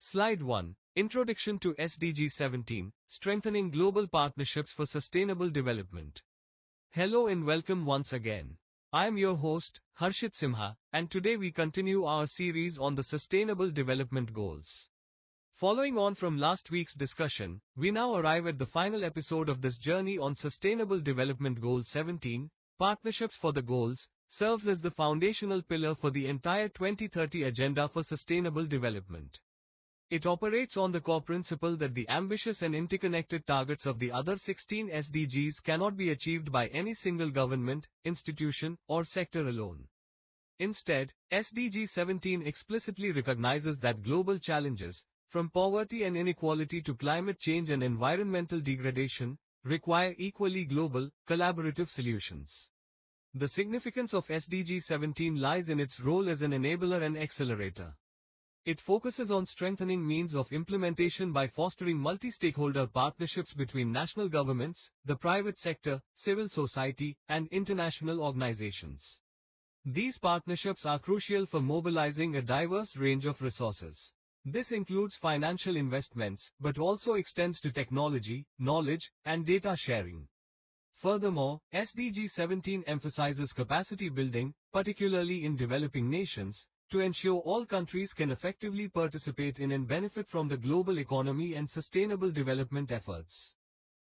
Slide 1. Introduction to SDG 17, Strengthening Global Partnerships for Sustainable Development. Hello and welcome once again. I am your host, Harshit Simha, and today we continue our series on the Sustainable Development Goals. Following on from last week's discussion, we now arrive at the final episode of this journey on Sustainable Development Goal 17, Partnerships for the Goals, serves as the foundational pillar for the entire 2030 Agenda for Sustainable Development. It operates on the core principle that the ambitious and interconnected targets of the other 16 SDGs cannot be achieved by any single government, institution, or sector alone. Instead, SDG 17 explicitly recognizes that global challenges, from poverty and inequality to climate change and environmental degradation, require equally global, collaborative solutions. The significance of SDG 17 lies in its role as an enabler and accelerator. It focuses on strengthening means of implementation by fostering multi-stakeholder partnerships between national governments, the private sector, civil society, and international organizations. These partnerships are crucial for mobilizing a diverse range of resources. This includes financial investments, but also extends to technology, knowledge, and data sharing. Furthermore, SDG 17 emphasizes capacity building, particularly in developing nations, to ensure all countries can effectively participate in and benefit from the global economy and sustainable development efforts.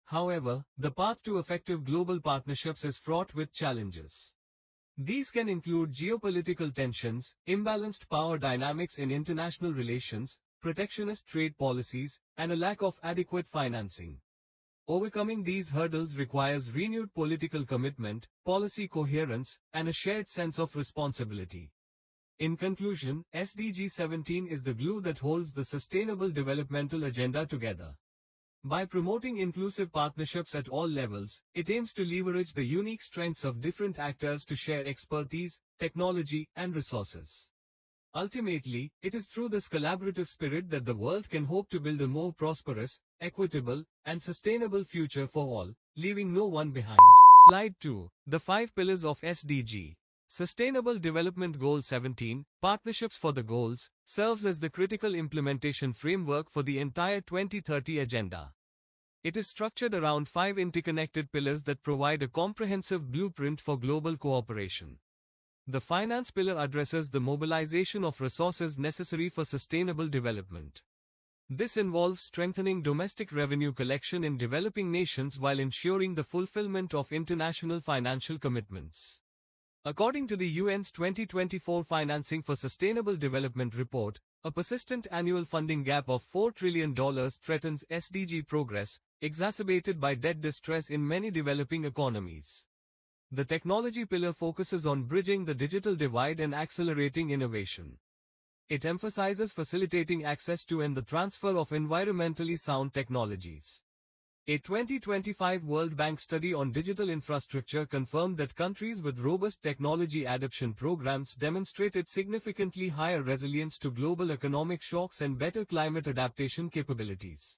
However, the path to effective global partnerships is fraught with challenges. These can include geopolitical tensions, imbalanced power dynamics in international relations, protectionist trade policies, and a lack of adequate financing. Overcoming these hurdles requires renewed political commitment, policy coherence, and a shared sense of responsibility. In conclusion, SDG 17 is the glue that holds the Sustainable Developmental Agenda together. By promoting inclusive partnerships at all levels, it aims to leverage the unique strengths of different actors to share expertise, technology, and resources. Ultimately, it is through this collaborative spirit that the world can hope to build a more prosperous, equitable, and sustainable future for all, leaving no one behind. Slide 2. The 5 Pillars of SDG. Sustainable Development Goal 17, Partnerships for the Goals, serves as the critical implementation framework for the entire 2030 Agenda. It is structured around 5 interconnected pillars that provide a comprehensive blueprint for global cooperation. The finance pillar addresses the mobilization of resources necessary for sustainable development. This involves strengthening domestic revenue collection in developing nations while ensuring the fulfillment of international financial commitments. According to the UN's 2024 Financing for Sustainable Development report, a persistent annual funding gap of $4 trillion threatens SDG progress, exacerbated by debt distress in many developing economies. The technology pillar focuses on bridging the digital divide and accelerating innovation. It emphasizes facilitating access to and the transfer of environmentally sound technologies. A 2025 World Bank study on digital infrastructure confirmed that countries with robust technology adoption programs demonstrated significantly higher resilience to global economic shocks and better climate adaptation capabilities.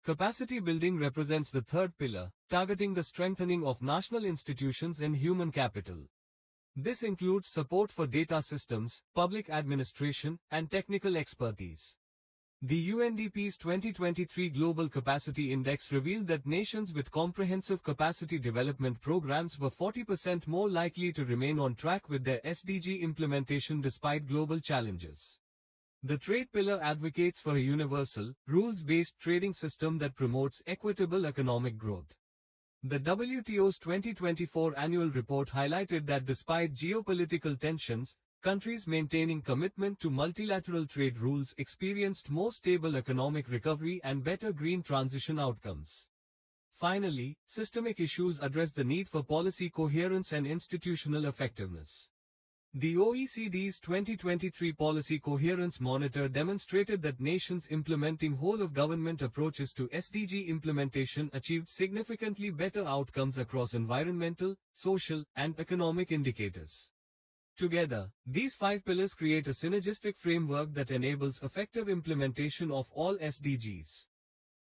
Capacity building represents the third pillar, targeting the strengthening of national institutions and human capital. This includes support for data systems, public administration, and technical expertise. The UNDP's 2023 Global Capacity Index revealed that nations with comprehensive capacity development programs were 40% more likely to remain on track with their SDG implementation despite global challenges. The trade pillar advocates for a universal, rules-based trading system that promotes equitable economic growth. The WTO's 2024 annual report highlighted that despite geopolitical tensions, countries maintaining commitment to multilateral trade rules experienced more stable economic recovery and better green transition outcomes. Finally, systemic issues address the need for policy coherence and institutional effectiveness. The OECD's 2023 Policy Coherence Monitor demonstrated that nations implementing whole-of-government approaches to SDG implementation achieved significantly better outcomes across environmental, social, and economic indicators. Together, these 5 pillars create a synergistic framework that enables effective implementation of all SDGs.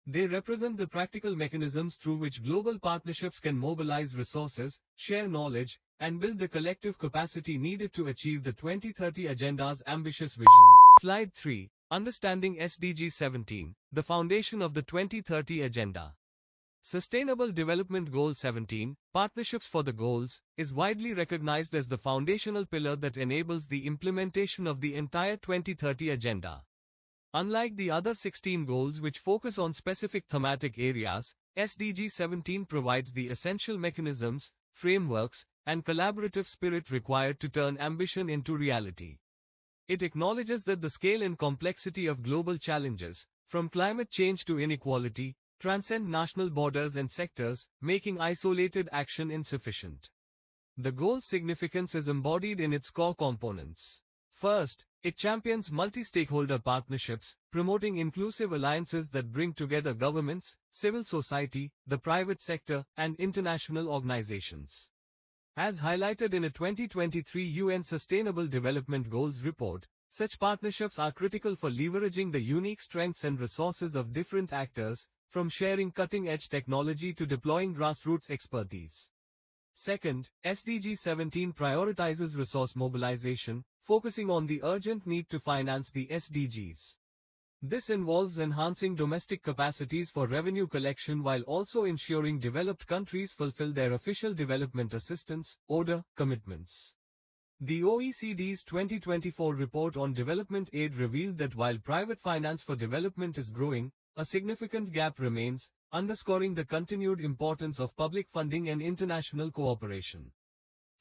They represent the practical mechanisms through which global partnerships can mobilize resources, share knowledge, and build the collective capacity needed to achieve the 2030 Agenda's ambitious vision. Slide 3. Understanding SDG 17, the foundation of the 2030 Agenda. Sustainable Development Goal 17, Partnerships for the Goals, is widely recognized as the foundational pillar that enables the implementation of the entire 2030 Agenda. Unlike the other 16 goals which focus on specific thematic areas, SDG 17 provides the essential mechanisms, frameworks, and collaborative spirit required to turn ambition into reality. It acknowledges that the scale and complexity of global challenges, from climate change to inequality, transcend national borders and sectors, making isolated action insufficient. The goal's significance is embodied in its core components. First, it champions multi-stakeholder partnerships, promoting inclusive alliances that bring together governments, civil society, the private sector, and international organizations. As highlighted in a 2023 UN Sustainable Development Goals report, such partnerships are critical for leveraging the unique strengths and resources of different actors, from sharing cutting-edge technology to deploying grassroots expertise. Second, SDG 17 prioritizes resource mobilization, focusing on the urgent need to finance the SDGs. This involves enhancing domestic capacities for revenue collection while also ensuring developed countries fulfill their official development assistance (ODA) commitments. The OECD's 2024 report on development aid revealed that while private finance for development is growing, a significant gap remains, underscoring the continued importance of public funding and international cooperation.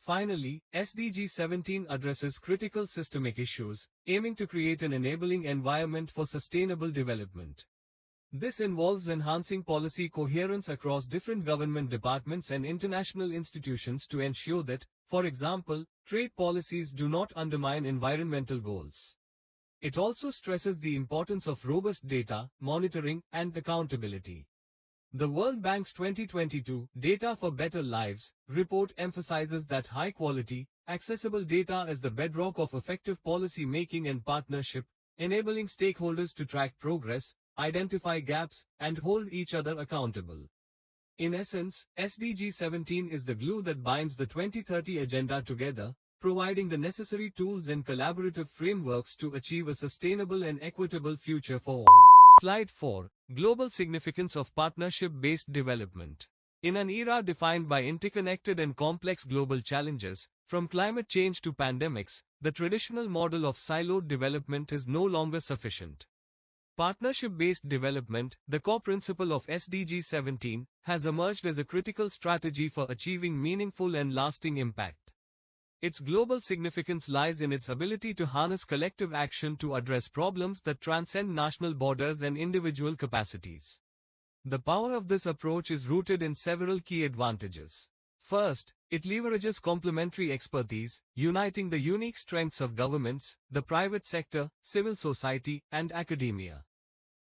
Finally, SDG 17 addresses critical systemic issues, aiming to create an enabling environment for sustainable development. This involves enhancing policy coherence across different government departments and international institutions to ensure that, for example, trade policies do not undermine environmental goals. It also stresses the importance of robust data, monitoring, and accountability. The World Bank's 2022 Data for Better Lives report emphasizes that high-quality, accessible data is the bedrock of effective policy making and partnership, enabling stakeholders to track progress, identify gaps, and hold each other accountable. In essence, SDG 17 is the glue that binds the 2030 Agenda together, providing the necessary tools and collaborative frameworks to achieve a sustainable and equitable future for all. Slide 4. Global Significance of Partnership-Based Development. In an era defined by interconnected and complex global challenges, from climate change to pandemics, the traditional model of siloed development is no longer sufficient. Partnership-based development, the core principle of SDG 17, has emerged as a critical strategy for achieving meaningful and lasting impact. Its global significance lies in its ability to harness collective action to address problems that transcend national borders and individual capacities. The power of this approach is rooted in several key advantages. First, it leverages complementary expertise, uniting the unique strengths of governments, the private sector, civil society, and academia.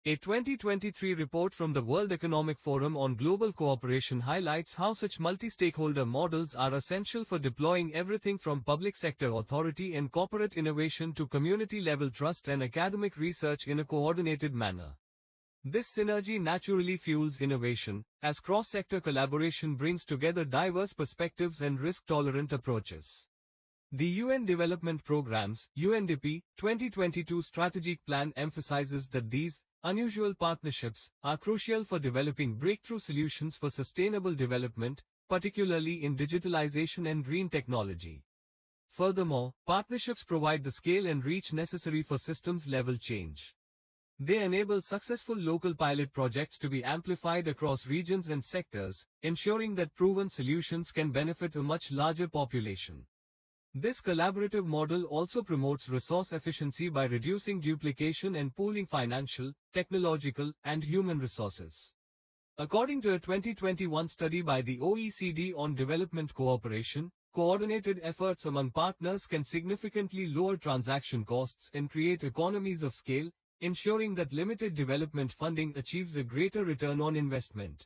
A 2023 report from the World Economic Forum on Global Cooperation highlights how such multi-stakeholder models are essential for deploying everything from public sector authority and corporate innovation to community-level trust and academic research in a coordinated manner. This synergy naturally fuels innovation, as cross-sector collaboration brings together diverse perspectives and risk-tolerant approaches. The UN Development Programme's UNDP 2022 Strategic Plan emphasizes that these unusual partnerships are crucial for developing breakthrough solutions for sustainable development, particularly in digitalization and green technology. Furthermore, partnerships provide the scale and reach necessary for systems-level change. They enable successful local pilot projects to be amplified across regions and sectors, ensuring that proven solutions can benefit a much larger population. This collaborative model also promotes resource efficiency by reducing duplication and pooling financial, technological, and human resources. According to a 2021 study by the OECD on development cooperation, coordinated efforts among partners can significantly lower transaction costs and create economies of scale, ensuring that limited development funding achieves a greater return on investment.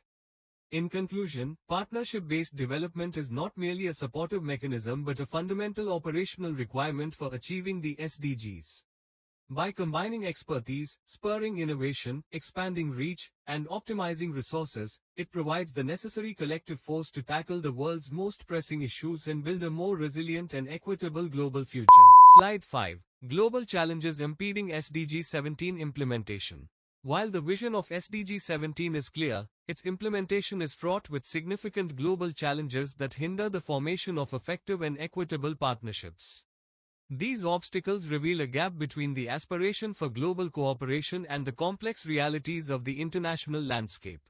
In conclusion, partnership-based development is not merely a supportive mechanism but a fundamental operational requirement for achieving the SDGs. By combining expertise, spurring innovation, expanding reach, and optimizing resources, it provides the necessary collective force to tackle the world's most pressing issues and build a more resilient and equitable global future. Slide 5. Global challenges impeding SDG 17 implementation. While the vision of SDG 17 is clear, its implementation is fraught with significant global challenges that hinder the formation of effective and equitable partnerships. These obstacles reveal a gap between the aspiration for global cooperation and the complex realities of the international landscape.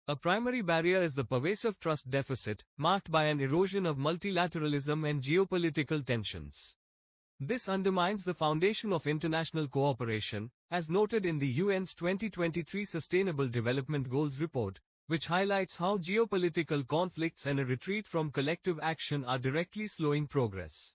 A primary barrier is the pervasive trust deficit, marked by an erosion of multilateralism and geopolitical tensions. This undermines the foundation of international cooperation, as noted in the UN's 2023 Sustainable Development Goals report, which highlights how geopolitical conflicts and a retreat from collective action are directly slowing progress.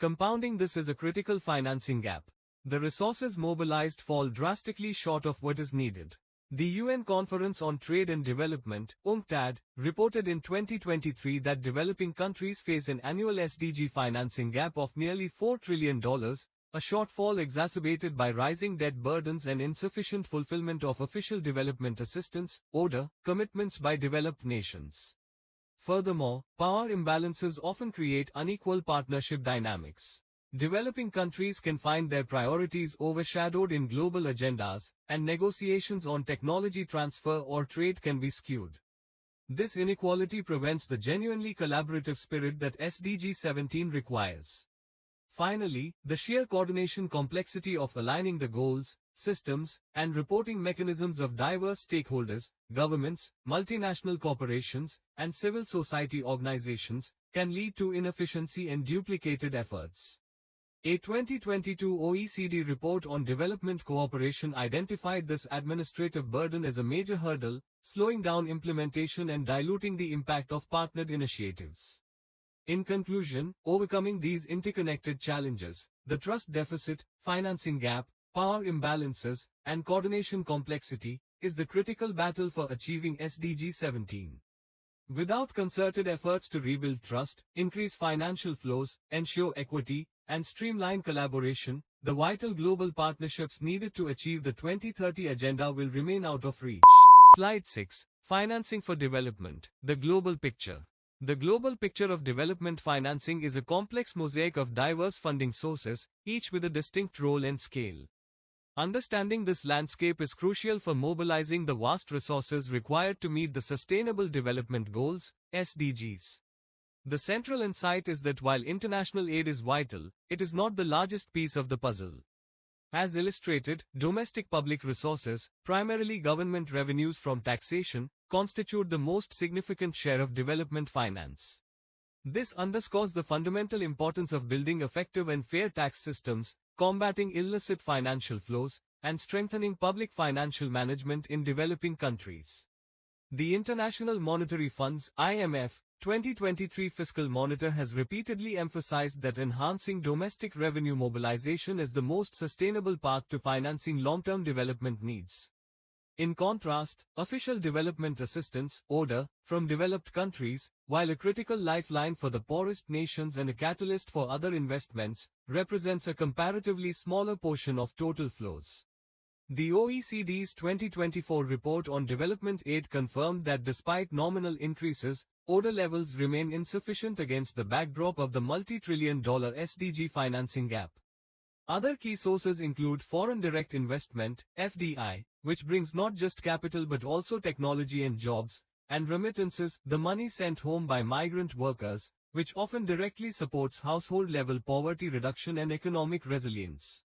Compounding this is a critical financing gap. The resources mobilized fall drastically short of what is needed. The UN Conference on Trade and Development, UNCTAD, reported in 2023 that developing countries face an annual SDG financing gap of nearly $4 trillion, a shortfall exacerbated by rising debt burdens and insufficient fulfillment of official development assistance (ODA) commitments by developed nations. Furthermore, power imbalances often create unequal partnership dynamics. Developing countries can find their priorities overshadowed in global agendas, and negotiations on technology transfer or trade can be skewed. This inequality prevents the genuinely collaborative spirit that SDG 17 requires. Finally, the sheer coordination complexity of aligning the goals, systems, and reporting mechanisms of diverse stakeholders, governments, multinational corporations, and civil society organizations, can lead to inefficiency and duplicated efforts. A 2022 OECD report on development cooperation identified this administrative burden as a major hurdle, slowing down implementation and diluting the impact of partnered initiatives. In conclusion, overcoming these interconnected challenges, the trust deficit, financing gap, power imbalances, and coordination complexity, is the critical battle for achieving SDG 17. Without concerted efforts to rebuild trust, increase financial flows, ensure equity, and streamline collaboration, the vital global partnerships needed to achieve the 2030 agenda will remain out of reach. Slide 6. Financing for development. The global picture. The global picture of development financing is a complex mosaic of diverse funding sources, each with a distinct role and scale. Understanding this landscape is crucial for mobilizing the vast resources required to meet the Sustainable Development Goals, SDGs. The central insight is that while international aid is vital, it is not the largest piece of the puzzle. As illustrated, domestic public resources, primarily government revenues from taxation, constitute the most significant share of development finance. This underscores the fundamental importance of building effective and fair tax systems, combating illicit financial flows, and strengthening public financial management in developing countries. The International Monetary Fund's (IMF) 2023 Fiscal Monitor has repeatedly emphasized that enhancing domestic revenue mobilization is the most sustainable path to financing long-term development needs. In contrast, official development assistance (ODA) from developed countries, while a critical lifeline for the poorest nations and a catalyst for other investments, represents a comparatively smaller portion of total flows. The OECD's 2024 report on development aid confirmed that despite nominal increases, ODA levels remain insufficient against the backdrop of the multi-trillion-dollar SDG financing gap. Other key sources include foreign direct investment, FDI, which brings not just capital but also technology and jobs, and remittances, the money sent home by migrant workers, which often directly supports household-level poverty reduction and economic resilience.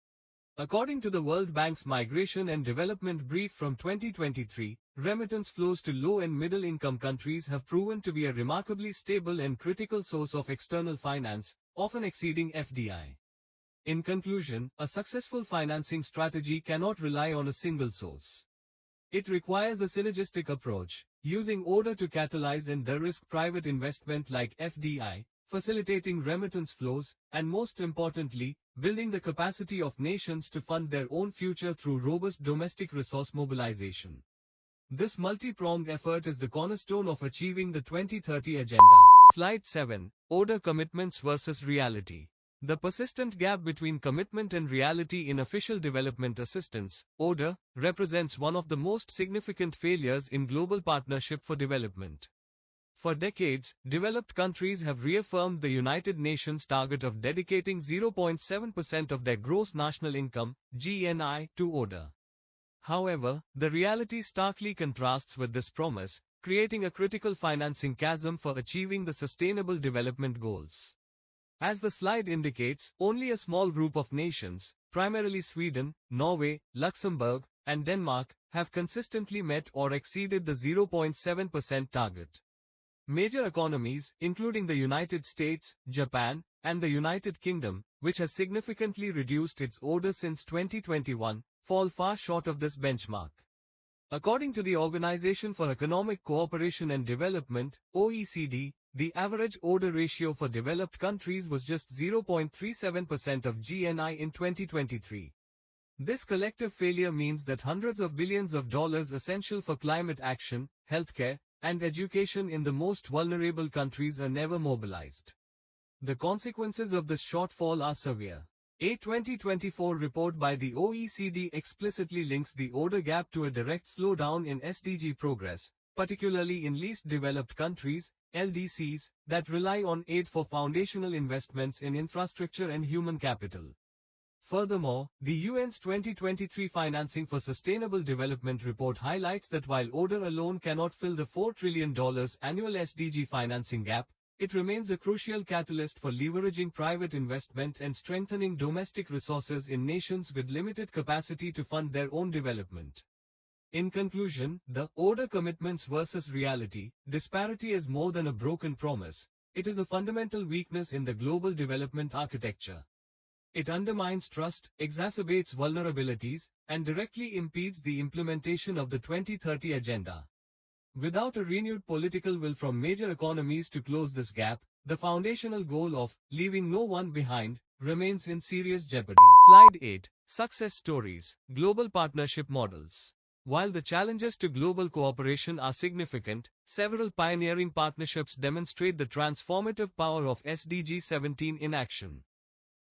According to the World Bank's Migration and Development Brief from 2023, remittance flows to low- and middle-income countries have proven to be a remarkably stable and critical source of external finance, often exceeding FDI. In conclusion, a successful financing strategy cannot rely on a single source. It requires a synergistic approach, using ODA to catalyze and de-risk private investment like FDI, facilitating remittance flows, and most importantly, building the capacity of nations to fund their own future through robust domestic resource mobilization. This multi-pronged effort is the cornerstone of achieving the 2030 agenda. Slide 7. ODA Commitments versus Reality. The persistent gap between commitment and reality in official development assistance, ODA, represents one of the most significant failures in global partnership for development. For decades, developed countries have reaffirmed the United Nations target of dedicating 0.7% of their gross national income, GNI, to ODA. However, the reality starkly contrasts with this promise, creating a critical financing chasm for achieving the Sustainable Development Goals. As the slide indicates, only a small group of nations, primarily Sweden, Norway, Luxembourg, and Denmark, have consistently met or exceeded the 0.7% target. Major economies, including the United States, Japan, and the United Kingdom, which has significantly reduced its ODA since 2021, fall far short of this benchmark. According to the Organization for Economic Cooperation and Development, OECD, the average ODA ratio for developed countries was just 0.37% of GNI in 2023. This collective failure means that hundreds of billions of dollars essential for climate action, healthcare, and education in the most vulnerable countries are never mobilized. The consequences of this shortfall are severe. A 2024 report by the OECD explicitly links the ODA gap to a direct slowdown in SDG progress, particularly in least developed countries, LDCs, that rely on aid for foundational investments in infrastructure and human capital. Furthermore, the UN's 2023 Financing for Sustainable Development report highlights that while ODA alone cannot fill the $4 trillion annual SDG financing gap, it remains a crucial catalyst for leveraging private investment and strengthening domestic resources in nations with limited capacity to fund their own development. In conclusion, the ODA commitments versus reality disparity is more than a broken promise, it is a fundamental weakness in the global development architecture. It undermines trust, exacerbates vulnerabilities, and directly impedes the implementation of the 2030 Agenda. Without a renewed political will from major economies to close this gap, the foundational goal of leaving no one behind remains in serious jeopardy. Slide 8. Success Stories, Global Partnership Models. While the challenges to global cooperation are significant, several pioneering partnerships demonstrate the transformative power of SDG 17 in action.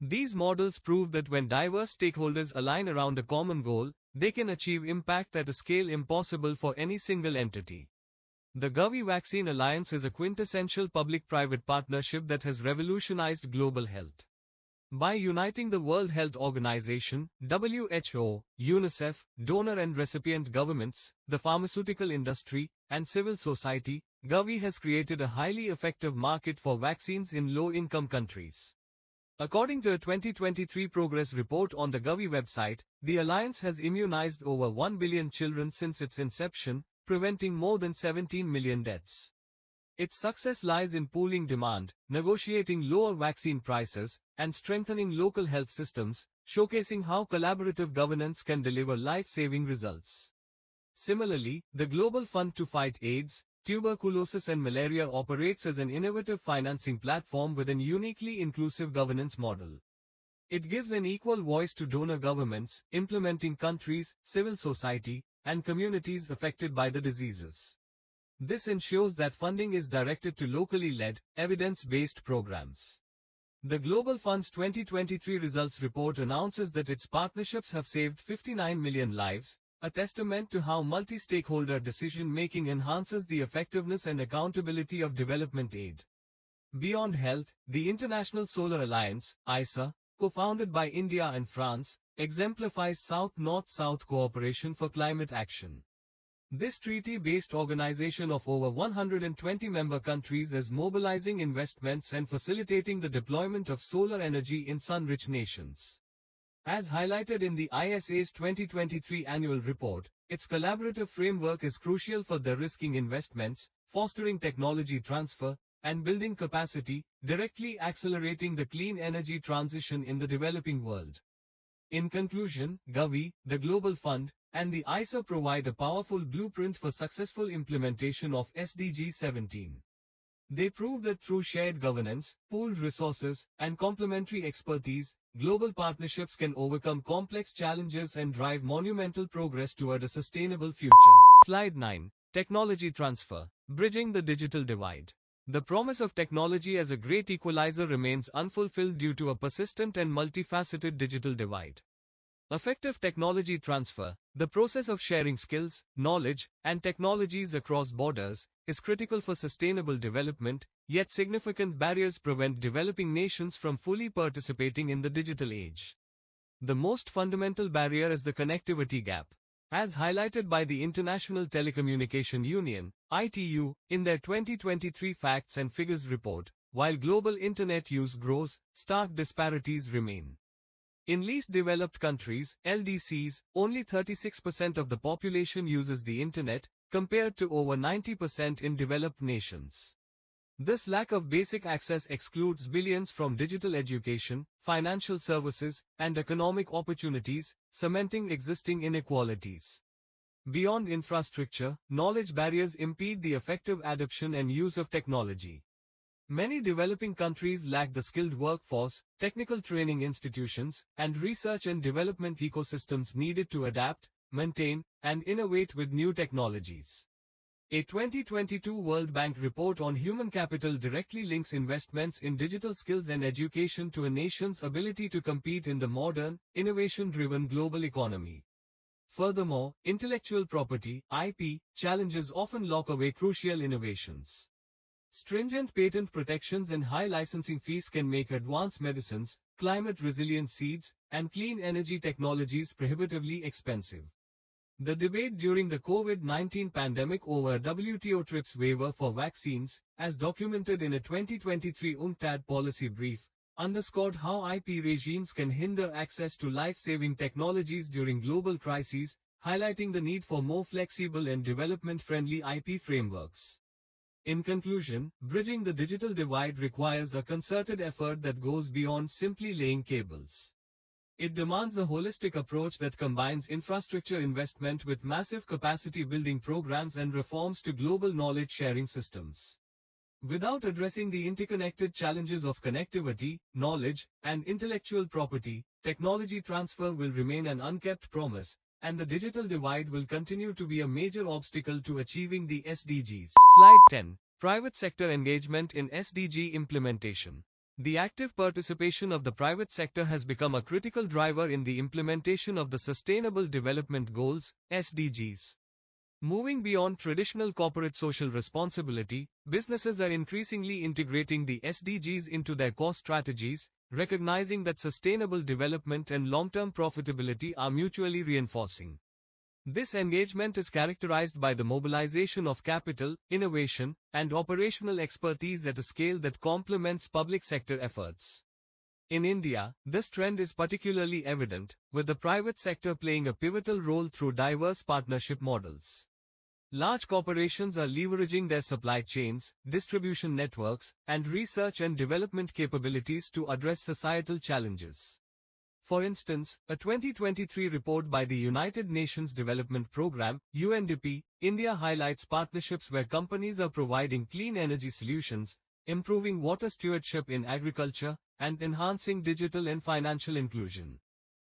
These models prove that when diverse stakeholders align around a common goal, they can achieve impact at a scale impossible for any single entity. The Gavi Vaccine Alliance is a quintessential public-private partnership that has revolutionized global health. By uniting the World Health Organization, WHO, UNICEF, donor and recipient governments, the pharmaceutical industry, and civil society, Gavi has created a highly effective market for vaccines in low-income countries. According to a 2023 progress report on the Gavi website, the alliance has immunized over 1 billion children since its inception, preventing more than 17 million deaths. Its success lies in pooling demand, negotiating lower vaccine prices, and strengthening local health systems, showcasing how collaborative governance can deliver life-saving results. Similarly, the Global Fund to Fight AIDS, Tuberculosis and Malaria operates as an innovative financing platform with an uniquely inclusive governance model. It gives an equal voice to donor governments, implementing countries, civil society, and communities affected by the diseases. This ensures that funding is directed to locally led, evidence-based programs. The Global Fund's 2023 results report announces that its partnerships have saved 59 million lives, a testament to how multi-stakeholder decision-making enhances the effectiveness and accountability of development aid. Beyond health, the International Solar Alliance, ISA, co-founded by India and France, exemplifies South-North-South cooperation for climate action. This treaty-based organization of over 120 member countries is mobilizing investments and facilitating the deployment of solar energy in sun-rich nations. As highlighted in the ISA's 2023 annual report, its collaborative framework is crucial for de-risking investments, fostering technology transfer, and building capacity, directly accelerating the clean energy transition in the developing world. In conclusion, Gavi, the Global Fund, and the ISA provide a powerful blueprint for successful implementation of SDG 17. They prove that through shared governance, pooled resources, and complementary expertise, global partnerships can overcome complex challenges and drive monumental progress toward a sustainable future. Slide 9. Technology Transfer, Bridging the Digital Divide. The promise of technology as a great equalizer remains unfulfilled due to a persistent and multifaceted digital divide. Effective technology transfer, the process of sharing skills, knowledge, and technologies across borders, is critical for sustainable development, yet significant barriers prevent developing nations from fully participating in the digital age. The most fundamental barrier is the connectivity gap. As highlighted by the International Telecommunication Union, ITU, in their 2023 Facts and Figures report, while global internet use grows, stark disparities remain. In least developed countries, LDCs, only 36% of the population uses the internet, compared to over 90% in developed nations. This lack of basic access excludes billions from digital education, financial services, and economic opportunities, cementing existing inequalities. Beyond infrastructure, knowledge barriers impede the effective adoption and use of technology. Many developing countries lack the skilled workforce, technical training institutions, and research and development ecosystems needed to adapt, maintain, and innovate with new technologies. A 2022 World Bank report on human capital directly links investments in digital skills and education to a nation's ability to compete in the modern, innovation-driven global economy. Furthermore, intellectual property (IP) challenges often lock away crucial innovations. Stringent patent protections and high licensing fees can make advanced medicines, climate-resilient seeds, and clean energy technologies prohibitively expensive. The debate during the COVID-19 pandemic over WTO TRIPS waiver for vaccines, as documented in a 2023 UNCTAD policy brief, underscored how IP regimes can hinder access to life-saving technologies during global crises, highlighting the need for more flexible and development-friendly IP frameworks. In conclusion, bridging the digital divide requires a concerted effort that goes beyond simply laying cables. It demands a holistic approach that combines infrastructure investment with massive capacity building programs and reforms to global knowledge sharing systems. Without addressing the interconnected challenges of connectivity, knowledge, and intellectual property, technology transfer will remain an unkept promise, and the digital divide will continue to be a major obstacle to achieving the SDGs. Slide 10. Private sector engagement in SDG implementation. The active participation of the private sector has become a critical driver in the implementation of the Sustainable Development Goals, SDGs. Moving beyond traditional corporate social responsibility, businesses are increasingly integrating the SDGs into their core strategies, recognizing that sustainable development and long-term profitability are mutually reinforcing. This engagement is characterized by the mobilization of capital, innovation, and operational expertise at a scale that complements public sector efforts. In India, this trend is particularly evident, with the private sector playing a pivotal role through diverse partnership models. Large corporations are leveraging their supply chains, distribution networks, and research and development capabilities to address societal challenges. For instance, a 2023 report by the United Nations Development Programme, UNDP, India highlights partnerships where companies are providing clean energy solutions, improving water stewardship in agriculture, and enhancing digital and financial inclusion.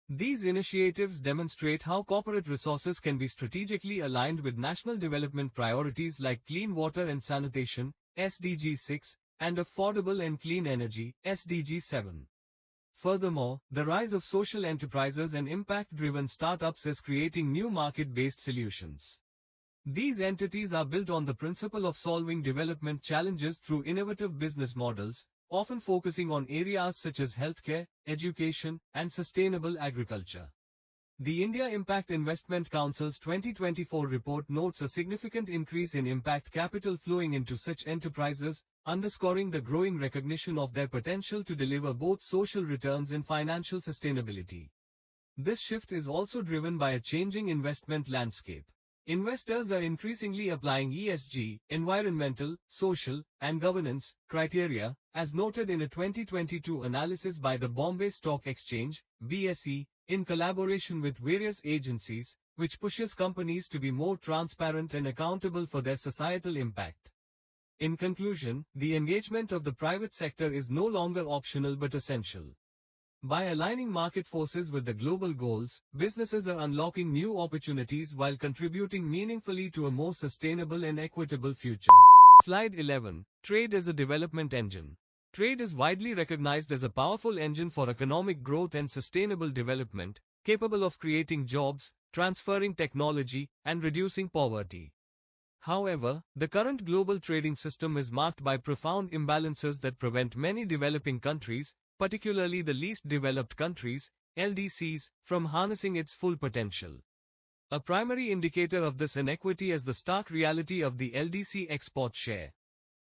These initiatives demonstrate how corporate resources can be strategically aligned with national development priorities like clean water and sanitation, SDG 6, and affordable and clean energy, SDG 7. Furthermore, the rise of social enterprises and impact-driven startups is creating new market-based solutions. These entities are built on the principle of solving development challenges through innovative business models, often focusing on areas such as healthcare, education, and sustainable agriculture. The India Impact Investment Council's 2024 report notes a significant increase in impact capital flowing into such enterprises, underscoring the growing recognition of their potential to deliver both social returns and financial sustainability. This shift is also driven by a changing investment landscape. Investors are increasingly applying ESG, environmental, social, and governance criteria, as noted in a 2022 analysis by the Bombay Stock Exchange, BSE, in collaboration with various agencies, which pushes companies to be more transparent and accountable for their societal impact. In conclusion, the engagement of the private sector is no longer optional but essential. By aligning market forces with the global goals, businesses are unlocking new opportunities while contributing meaningfully to a more sustainable and equitable future. Slide 11. Trade as a development engine. Trade is widely recognized as a powerful engine for economic growth and sustainable development, capable of creating jobs, transferring technology, and reducing poverty. However, the current global trading system is marked by profound imbalances that prevent many developing countries, particularly the least developed countries, LDCs, from harnessing its full potential. A primary indicator of this inequity is the stark reality of the LDC export share.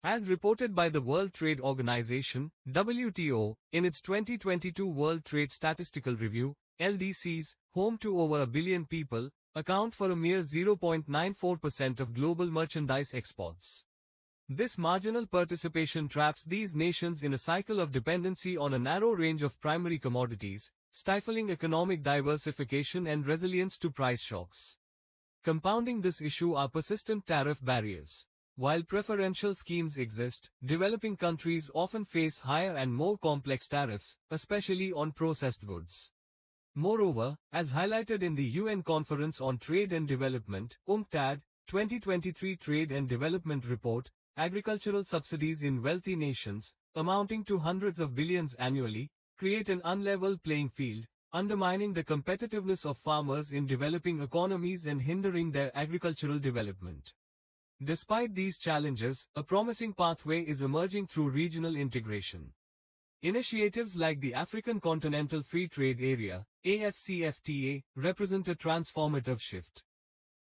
As reported by the World Trade Organization, WTO, in its 2022 World Trade Statistical Review, LDCs, home to over a billion people, account for a mere 0.94% of global merchandise exports. This marginal participation traps these nations in a cycle of dependency on a narrow range of primary commodities, stifling economic diversification and resilience to price shocks. Compounding this issue are persistent tariff barriers. While preferential schemes exist, developing countries often face higher and more complex tariffs, especially on processed goods. Moreover, as highlighted in the UN Conference on Trade and Development, UNCTAD, 2023 Trade and Development Report, agricultural subsidies in wealthy nations, amounting to hundreds of billions annually, create an unlevel playing field, undermining the competitiveness of farmers in developing economies and hindering their agricultural development. Despite these challenges, a promising pathway is emerging through regional integration. Initiatives like the African Continental Free Trade Area, AFCFTA, represent a transformative shift.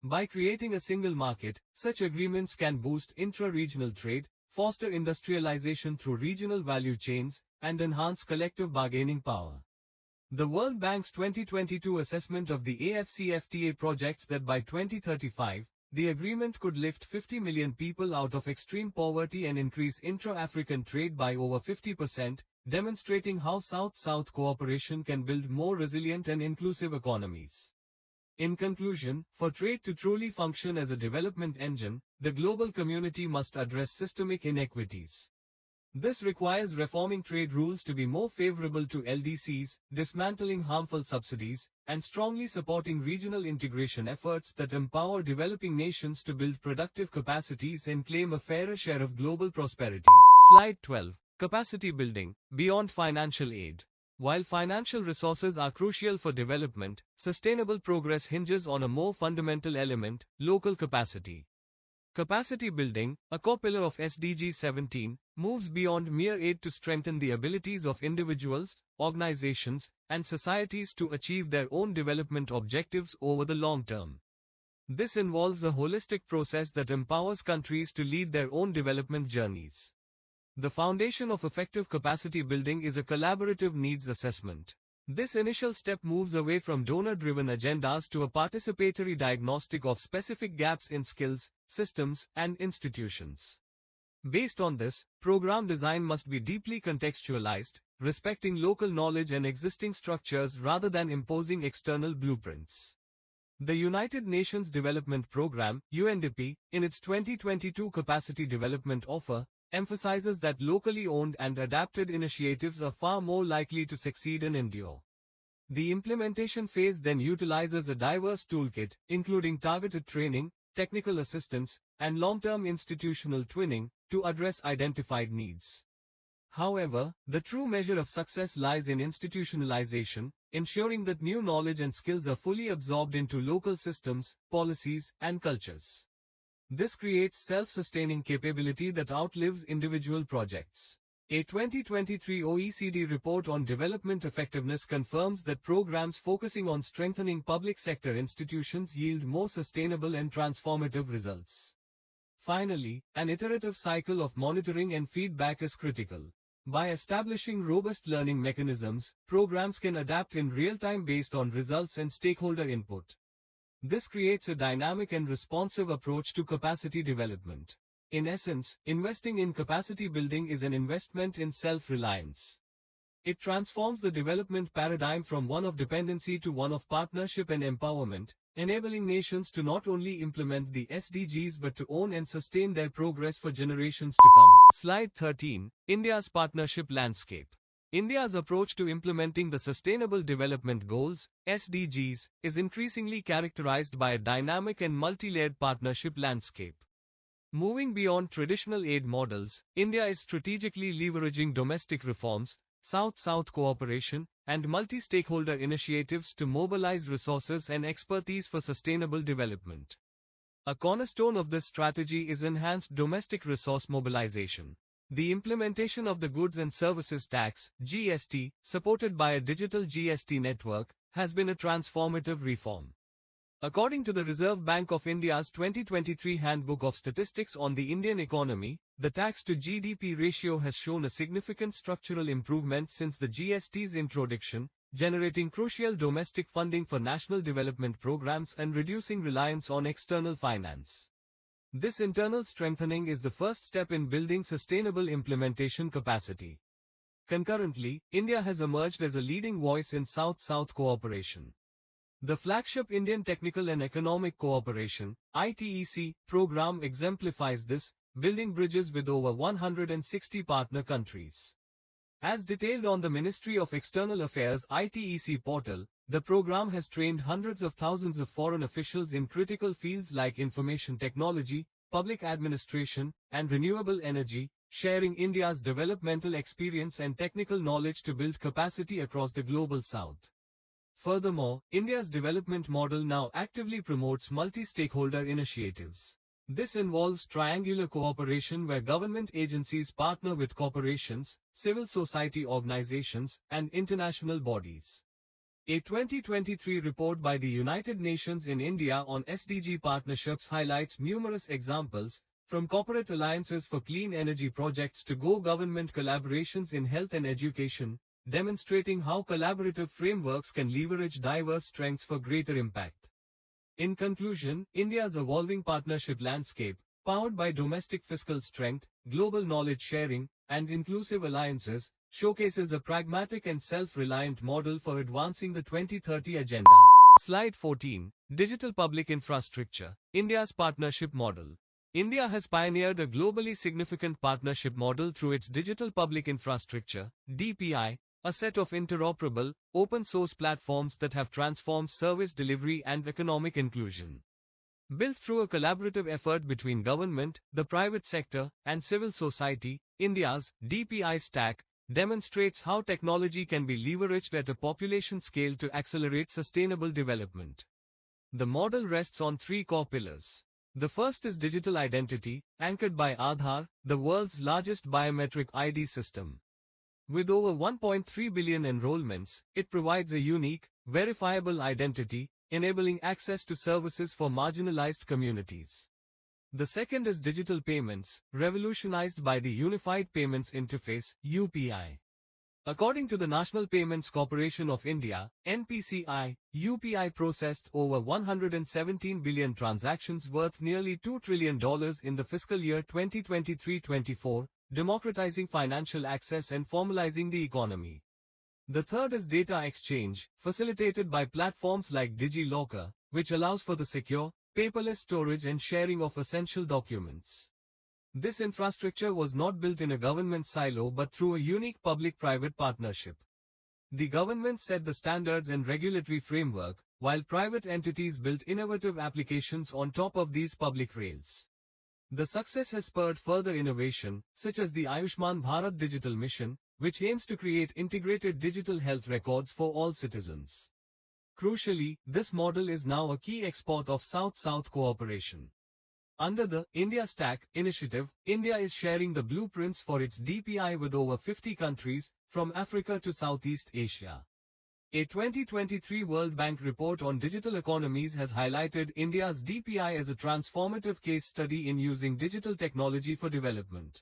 By creating a single market, such agreements can boost intra-regional trade, foster industrialization through regional value chains, and enhance collective bargaining power. The World Bank's 2022 assessment of the AFCFTA projects that by 2035, the agreement could lift 50 million people out of extreme poverty and increase intra-African trade by over 50%, demonstrating how South-South cooperation can build more resilient and inclusive economies. In conclusion, for trade to truly function as a development engine, the global community must address systemic inequities. This requires reforming trade rules to be more favorable to LDCs, dismantling harmful subsidies, and strongly supporting regional integration efforts that empower developing nations to build productive capacities and claim a fairer share of global prosperity. Slide 12. Capacity building, beyond financial aid. While financial resources are crucial for development, sustainable progress hinges on a more fundamental element, local capacity. Capacity building, a core pillar of SDG 17, moves beyond mere aid to strengthen the abilities of individuals, organizations, and societies to achieve their own development objectives over the long term. This involves a holistic process that empowers countries to lead their own development journeys. The foundation of effective capacity building is a collaborative needs assessment. This initial step moves away from donor-driven agendas to a participatory diagnostic of specific gaps in skills, systems, and institutions. Based on this, program design must be deeply contextualized, respecting local knowledge and existing structures rather than imposing external blueprints. The United Nations Development Programme, UNDP, in its 2022 Capacity Development Offer, emphasizes that locally owned and adapted initiatives are far more likely to succeed and endure. The implementation phase then utilizes a diverse toolkit, including targeted training, technical assistance, and long-term institutional twinning, to address identified needs. However, the true measure of success lies in institutionalization, ensuring that new knowledge and skills are fully absorbed into local systems, policies, and cultures. This creates self-sustaining capability that outlives individual projects. A 2023 OECD report on development effectiveness confirms that programs focusing on strengthening public sector institutions yield more sustainable and transformative results. Finally, an iterative cycle of monitoring and feedback is critical. By establishing robust learning mechanisms, programs can adapt in real time based on results and stakeholder input. This creates a dynamic and responsive approach to capacity development. In essence, investing in capacity building is an investment in self-reliance. It transforms the development paradigm from one of dependency to one of partnership and empowerment, enabling nations to not only implement the SDGs but to own and sustain their progress for generations to come. Slide 13. India's partnership landscape. India's approach to implementing the Sustainable Development Goals, SDGs, is increasingly characterized by a dynamic and multi-layered partnership landscape. Moving beyond traditional aid models, India is strategically leveraging domestic reforms, South-South cooperation, and multi-stakeholder initiatives to mobilize resources and expertise for sustainable development. A cornerstone of this strategy is enhanced domestic resource mobilization. The implementation of the Goods and Services Tax (GST), supported by a digital GST network, has been a transformative reform. According to the Reserve Bank of India's 2023 Handbook of Statistics on the Indian economy, the tax-to-GDP ratio has shown a significant structural improvement since the GST's introduction, generating crucial domestic funding for national development programs and reducing reliance on external finance. This internal strengthening is the first step in building sustainable implementation capacity. Concurrently, India has emerged as a leading voice in South-South cooperation. The flagship Indian Technical and Economic Cooperation (ITEC) program exemplifies this, building bridges with over 160 partner countries. As detailed on the Ministry of External Affairs ITEC portal, the program has trained hundreds of thousands of foreign officials in critical fields like information technology, public administration, and renewable energy, sharing India's developmental experience and technical knowledge to build capacity across the global south. Furthermore, India's development model now actively promotes multi-stakeholder initiatives. This involves triangular cooperation where government agencies partner with corporations, civil society organizations, and international bodies. A 2023 report by the United Nations in India on SDG partnerships highlights numerous examples, from corporate alliances for clean energy projects to government collaborations in health and education, demonstrating how collaborative frameworks can leverage diverse strengths for greater impact. In conclusion, India's evolving partnership landscape, powered by domestic fiscal strength, global knowledge sharing, and inclusive alliances, showcases a pragmatic and self-reliant model for advancing the 2030 agenda. Slide 14. Digital Public Infrastructure, India's Partnership Model. India has pioneered a globally significant partnership model through its Digital Public Infrastructure (DPI), a set of interoperable, open-source platforms that have transformed service delivery and economic inclusion. Built through a collaborative effort between government, the private sector, and civil society, India's DPI stack demonstrates how technology can be leveraged at a population scale to accelerate sustainable development. The model rests on three core pillars. The first is digital identity, anchored by Aadhaar, the world's largest biometric ID system. With over 1.3 billion enrollments, it provides a unique, verifiable identity, enabling access to services for marginalized communities. The second is digital payments, revolutionized by the Unified Payments Interface (UPI). According to the National Payments Corporation of India (NPCI), UPI processed over 117 billion transactions worth nearly $2 trillion in the fiscal year 2023-24, democratizing financial access and formalizing the economy. The third is data exchange, facilitated by platforms like DigiLocker, which allows for the secure, paperless storage and sharing of essential documents. This infrastructure was not built in a government silo but through a unique public-private partnership. The government set the standards and regulatory framework, while private entities built innovative applications on top of these public rails. The success has spurred further innovation, such as the Ayushman Bharat Digital Mission, which aims to create integrated digital health records for all citizens. Crucially, this model is now a key export of South-South cooperation. Under the India Stack initiative, India is sharing the blueprints for its DPI with over 50 countries, from Africa to Southeast Asia. A 2023 World Bank report on digital economies has highlighted India's DPI as a transformative case study in using digital technology for development.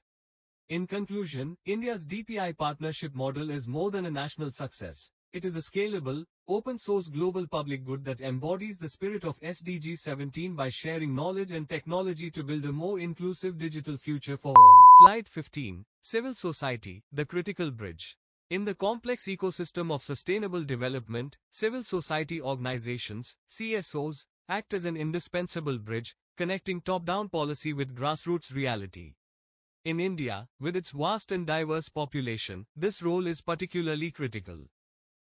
In conclusion, India's DPI partnership model is more than a national success. It is a scalable, open-source global public good that embodies the spirit of SDG 17 by sharing knowledge and technology to build a more inclusive digital future for all. Slide 15. Civil society, the critical bridge. In the complex ecosystem of sustainable development, civil society organizations, CSOs, act as an indispensable bridge, connecting top-down policy with grassroots reality. In India, with its vast and diverse population, this role is particularly critical.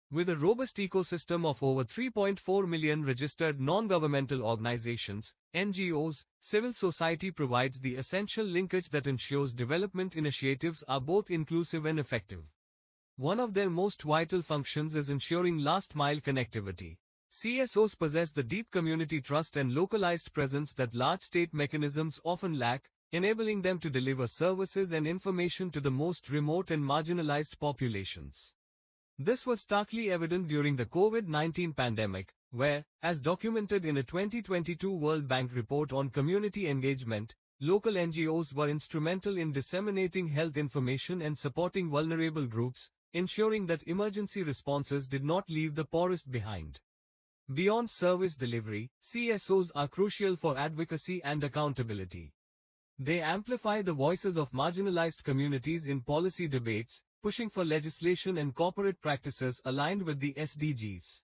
With a robust ecosystem of over 3.4 million registered non-governmental organizations, NGOs, civil society provides the essential linkage that ensures development initiatives are both inclusive and effective. One of their most vital functions is ensuring last-mile connectivity. CSOs possess the deep community trust and localized presence that large state mechanisms often lack, enabling them to deliver services and information to the most remote and marginalized populations. This was starkly evident during the COVID-19 pandemic, where, as documented in a 2022 World Bank report on community engagement, local NGOs were instrumental in disseminating health information and supporting vulnerable groups, ensuring that emergency responses did not leave the poorest behind. Beyond service delivery, CSOs are crucial for advocacy and accountability. They amplify the voices of marginalized communities in policy debates, pushing for legislation and corporate practices aligned with the SDGs.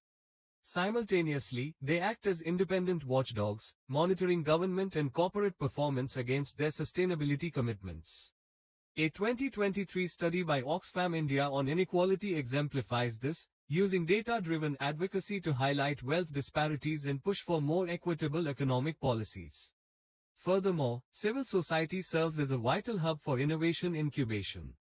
Simultaneously, they act as independent watchdogs, monitoring government and corporate performance against their sustainability commitments. A 2023 study by Oxfam India on inequality exemplifies this, using data-driven advocacy to highlight wealth disparities and push for more equitable economic policies. Furthermore, civil society serves as a vital hub for innovation incubation.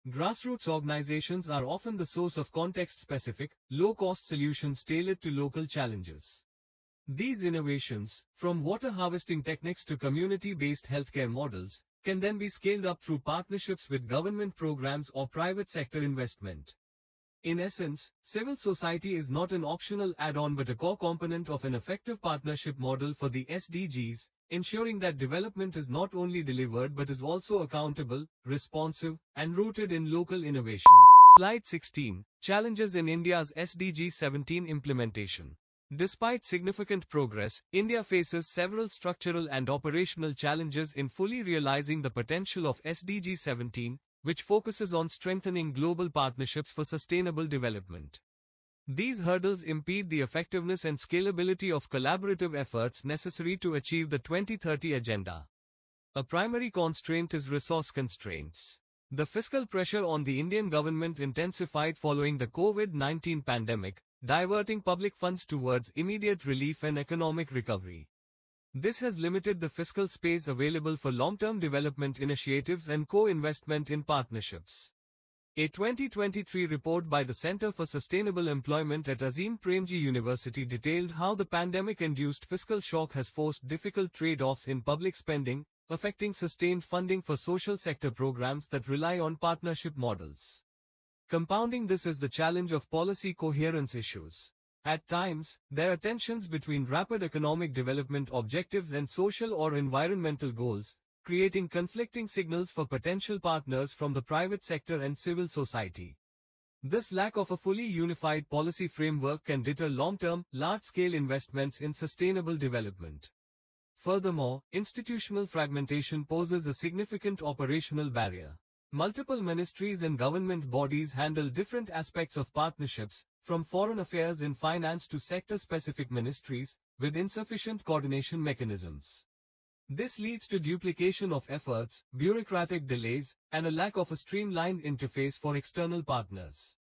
Grassroots organizations are often the source of context-specific, low-cost solutions tailored to local challenges. These innovations, from water harvesting techniques to community-based healthcare models, can then be scaled up through partnerships with government programs or private sector investment. In essence, civil society is not an optional add-on but a core component of an effective partnership model for the SDGs, ensuring that development is not only delivered but is also accountable, responsive, and rooted in local innovation. Slide 16. Challenges in India's SDG 17 implementation. Despite significant progress, India faces several structural and operational challenges in fully realizing the potential of SDG 17, which focuses on strengthening global partnerships for sustainable development. These hurdles impede the effectiveness and scalability of collaborative efforts necessary to achieve the 2030 agenda. A primary constraint is resource constraints. The fiscal pressure on the Indian government intensified following the COVID-19 pandemic, diverting public funds towards immediate relief and economic recovery. This has limited the fiscal space available for long-term development initiatives and co-investment in partnerships. A 2023 report by the Center for Sustainable Employment at Azim Premji University detailed how the pandemic-induced fiscal shock has forced difficult trade-offs in public spending, affecting sustained funding for social sector programs that rely on partnership models. Compounding this is the challenge of policy coherence issues. At times, there are tensions between rapid economic development objectives and social or environmental goals, creating conflicting signals for potential partners from the private sector and civil society. This lack of a fully unified policy framework can deter long-term, large-scale investments in sustainable development. Furthermore, institutional fragmentation poses a significant operational barrier. Multiple ministries and government bodies handle different aspects of partnerships, from foreign affairs and finance to sector-specific ministries, with insufficient coordination mechanisms. This leads to duplication of efforts, bureaucratic delays, and a lack of a streamlined interface for external partners.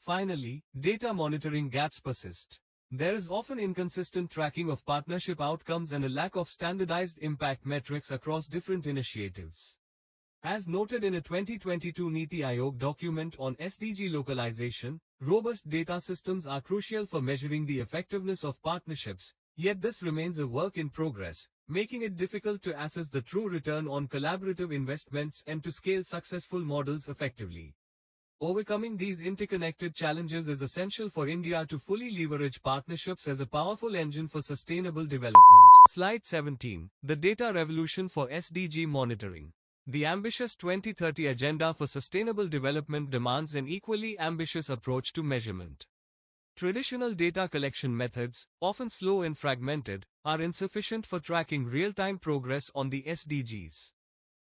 Finally, data monitoring gaps persist. There is often inconsistent tracking of partnership outcomes and a lack of standardized impact metrics across different initiatives. As noted in a 2022 Niti Aayog document on SDG localization, robust data systems are crucial for measuring the effectiveness of partnerships, yet this remains a work in progress, making it difficult to assess the true return on collaborative investments and to scale successful models effectively. Overcoming these interconnected challenges is essential for India to fully leverage partnerships as a powerful engine for sustainable development. Slide 17. The Data Revolution for SDG Monitoring. The ambitious 2030 Agenda for Sustainable Development demands an equally ambitious approach to measurement. Traditional data collection methods, often slow and fragmented, are insufficient for tracking real-time progress on the SDGs.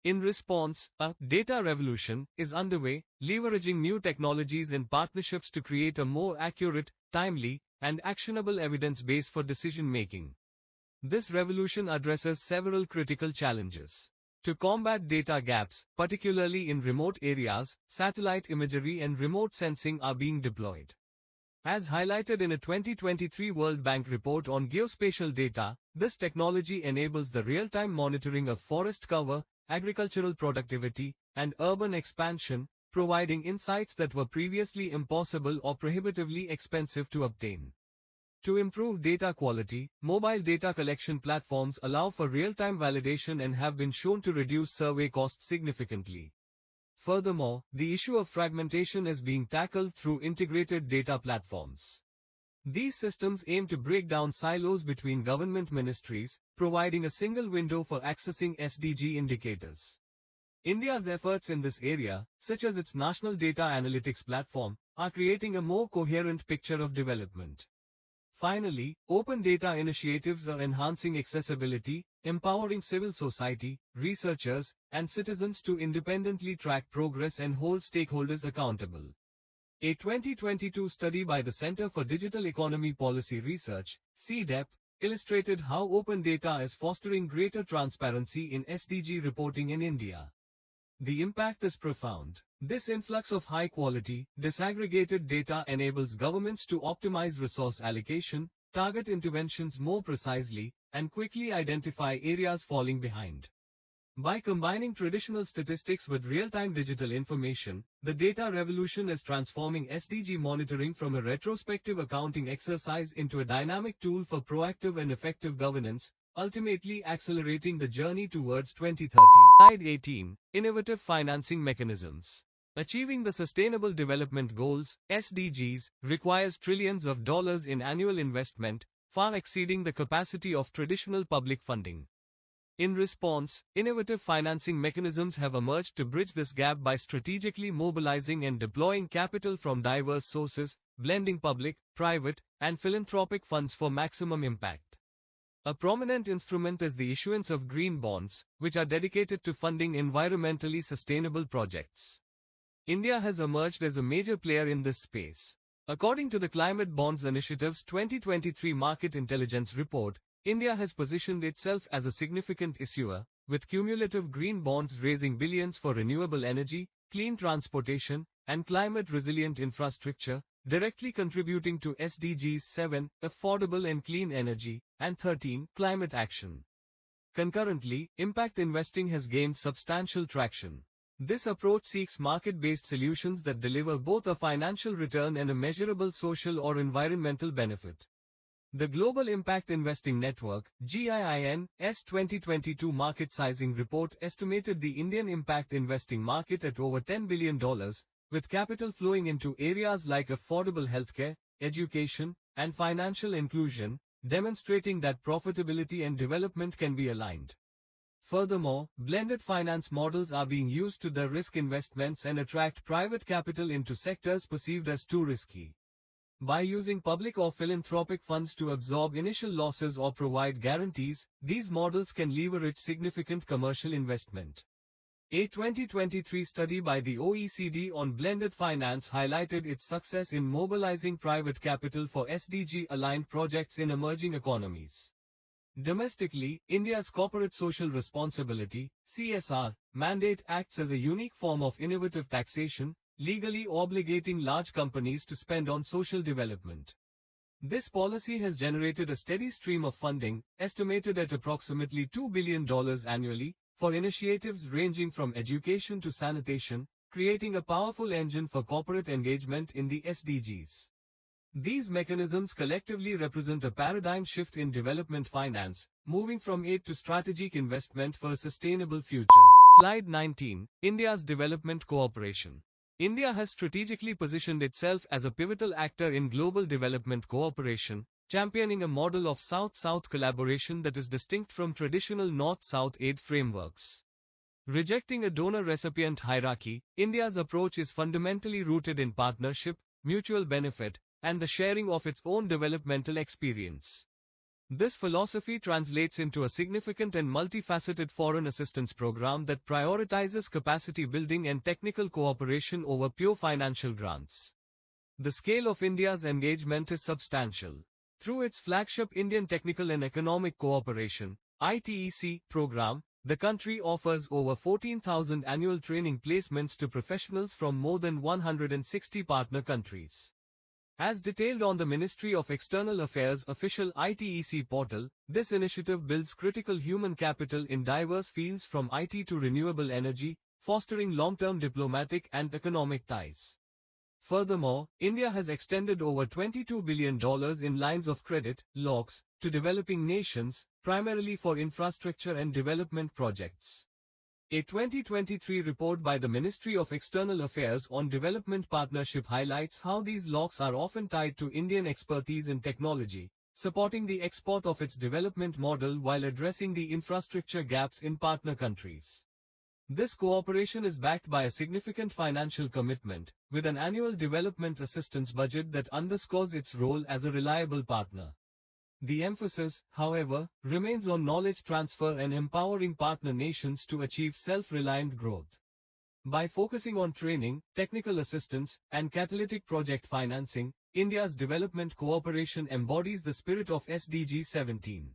In response, a data revolution is underway, leveraging new technologies and partnerships to create a more accurate, timely, and actionable evidence base for decision-making. This revolution addresses several critical challenges. To combat data gaps, particularly in remote areas, satellite imagery and remote sensing are being deployed. As highlighted in a 2023 World Bank report on geospatial data, this technology enables the real-time monitoring of forest cover, agricultural productivity, and urban expansion, providing insights that were previously impossible or prohibitively expensive to obtain. To improve data quality, mobile data collection platforms allow for real-time validation and have been shown to reduce survey costs significantly. Furthermore, the issue of fragmentation is being tackled through integrated data platforms. These systems aim to break down silos between government ministries, providing a single window for accessing SDG indicators. India's efforts in this area, such as its National Data Analytics Platform, are creating a more coherent picture of development. Finally, open data initiatives are enhancing accessibility, empowering civil society, researchers, and citizens to independently track progress and hold stakeholders accountable. A 2022 study by the Center for Digital Economy Policy Research, CDEP, illustrated how open data is fostering greater transparency in SDG reporting in India. The impact is profound. This influx of high-quality, disaggregated data enables governments to optimize resource allocation, target interventions more precisely, and quickly identify areas falling behind. By combining traditional statistics with real-time digital information, the data revolution is transforming SDG monitoring from a retrospective accounting exercise into a dynamic tool for proactive and effective governance, ultimately accelerating the journey towards 2030. Slide 18. Innovative financing mechanisms. Achieving the Sustainable Development Goals, SDGs, requires trillions of dollars in annual investment, far exceeding the capacity of traditional public funding. In response, innovative financing mechanisms have emerged to bridge this gap by strategically mobilizing and deploying capital from diverse sources, blending public, private, and philanthropic funds for maximum impact. A prominent instrument is the issuance of green bonds, which are dedicated to funding environmentally sustainable projects. India has emerged as a major player in this space. According to the Climate Bonds Initiative's 2023 Market Intelligence Report, India has positioned itself as a significant issuer, with cumulative green bonds raising billions for renewable energy, clean transportation, and climate-resilient infrastructure, directly contributing to SDGs 7, affordable and clean energy, and 13, climate action. Concurrently, impact investing has gained substantial traction. This approach seeks market-based solutions that deliver both a financial return and a measurable social or environmental benefit. The Global Impact Investing Network, GIIN's 2022 Market Sizing Report estimated the Indian impact investing market at over $10 billion, with capital flowing into areas like affordable healthcare, education, and financial inclusion, demonstrating that profitability and development can be aligned. Furthermore, blended finance models are being used to de-risk investments and attract private capital into sectors perceived as too risky. By using public or philanthropic funds to absorb initial losses or provide guarantees, these models can leverage significant commercial investment. A 2023 study by the OECD on blended finance highlighted its success in mobilizing private capital for SDG-aligned projects in emerging economies. Domestically, India's Corporate Social Responsibility (CSR) mandate acts as a unique form of innovative taxation, legally obligating large companies to spend on social development. This policy has generated a steady stream of funding, estimated at approximately $2 billion annually, for initiatives ranging from education to sanitation, creating a powerful engine for corporate engagement in the SDGs. These mechanisms collectively represent a paradigm shift in development finance, moving from aid to strategic investment for a sustainable future. Slide 19. India's development cooperation. India has strategically positioned itself as a pivotal actor in global development cooperation, championing a model of South-South collaboration that is distinct from traditional North-South aid frameworks. Rejecting a donor-recipient hierarchy, India's approach is fundamentally rooted in partnership, mutual benefit, and the sharing of its own developmental experience. This philosophy translates into a significant and multifaceted foreign assistance program that prioritizes capacity building and technical cooperation over pure financial grants. The scale of India's engagement is substantial. Through its flagship Indian Technical and Economic Cooperation (ITEC) program, the country offers over 14,000 annual training placements to professionals from more than 160 partner countries. As detailed on the Ministry of External Affairs official ITEC portal, this initiative builds critical human capital in diverse fields from IT to renewable energy, fostering long-term diplomatic and economic ties. Furthermore, India has extended over $22 billion in lines of credit, (LOCs), to developing nations, primarily for infrastructure and development projects. A 2023 report by the Ministry of External Affairs on Development Partnership highlights how these LOCs are often tied to Indian expertise in technology, supporting the export of its development model while addressing the infrastructure gaps in partner countries. This cooperation is backed by a significant financial commitment, with an annual development assistance budget that underscores its role as a reliable partner. The emphasis, however, remains on knowledge transfer and empowering partner nations to achieve self-reliant growth. By focusing on training, technical assistance, and catalytic project financing, India's development cooperation embodies the spirit of SDG 17.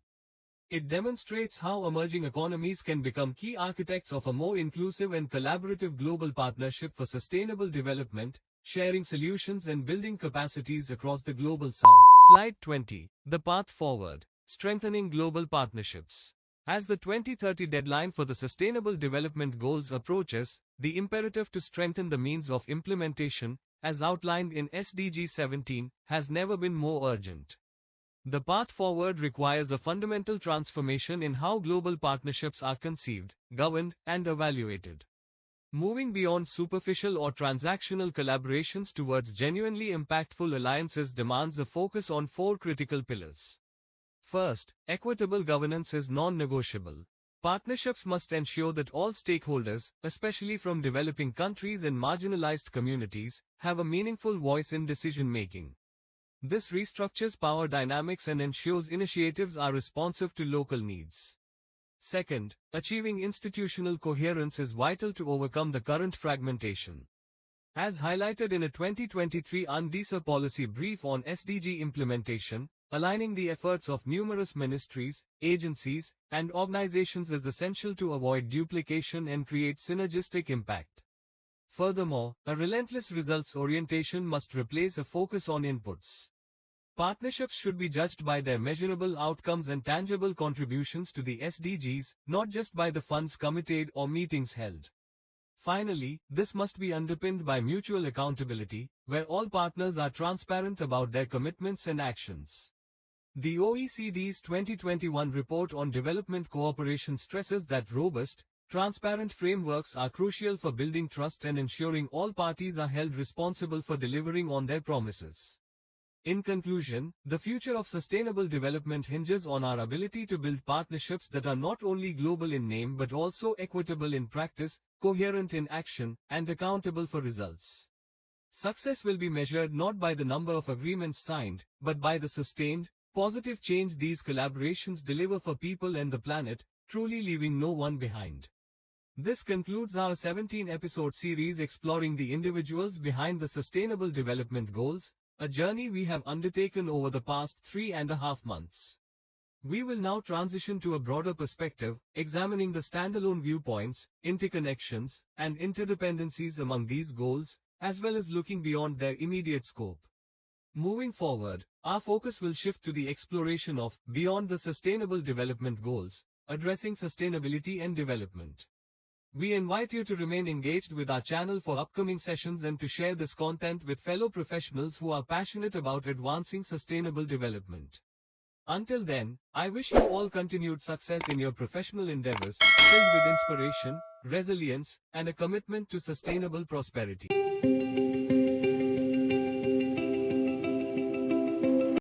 It demonstrates how emerging economies can become key architects of a more inclusive and collaborative global partnership for sustainable development, sharing solutions and building capacities across the global south. Slide 20. The path forward. Strengthening global partnerships. As the 2030 deadline for the Sustainable Development Goals approaches, the imperative to strengthen the means of implementation, as outlined in SDG 17, has never been more urgent. The path forward requires a fundamental transformation in how global partnerships are conceived, governed, and evaluated. Moving beyond superficial or transactional collaborations towards genuinely impactful alliances demands a focus on four critical pillars. First, equitable governance is non-negotiable. Partnerships must ensure that all stakeholders, especially from developing countries and marginalized communities, have a meaningful voice in decision-making. This restructures power dynamics and ensures initiatives are responsive to local needs. Second, achieving institutional coherence is vital to overcome the current fragmentation. As highlighted in a 2023 UNDESA policy brief on SDG implementation, aligning the efforts of numerous ministries, agencies, and organizations is essential to avoid duplication and create synergistic impact. Furthermore, a relentless results orientation must replace a focus on inputs. Partnerships should be judged by their measurable outcomes and tangible contributions to the SDGs, not just by the funds committed or meetings held. Finally, this must be underpinned by mutual accountability, where all partners are transparent about their commitments and actions. The OECD's 2021 report on development cooperation stresses that robust, transparent frameworks are crucial for building trust and ensuring all parties are held responsible for delivering on their promises. In conclusion, the future of sustainable development hinges on our ability to build partnerships that are not only global in name but also equitable in practice, coherent in action, and accountable for results. Success will be measured not by the number of agreements signed, but by the sustained, positive change these collaborations deliver for people and the planet, truly leaving no one behind. This concludes our 17-episode series exploring the individuals behind the Sustainable Development Goals, a journey we have undertaken over the past 3.5 months. We will now transition to a broader perspective, examining the standalone viewpoints, interconnections, and interdependencies among these goals, as well as looking beyond their immediate scope. Moving forward, our focus will shift to the exploration of beyond the Sustainable Development Goals, addressing sustainability and development. We invite you to remain engaged with our channel for upcoming sessions and to share this content with fellow professionals who are passionate about advancing sustainable development. Until then, I wish you all continued success in your professional endeavors, filled with inspiration, resilience, and a commitment to sustainable prosperity.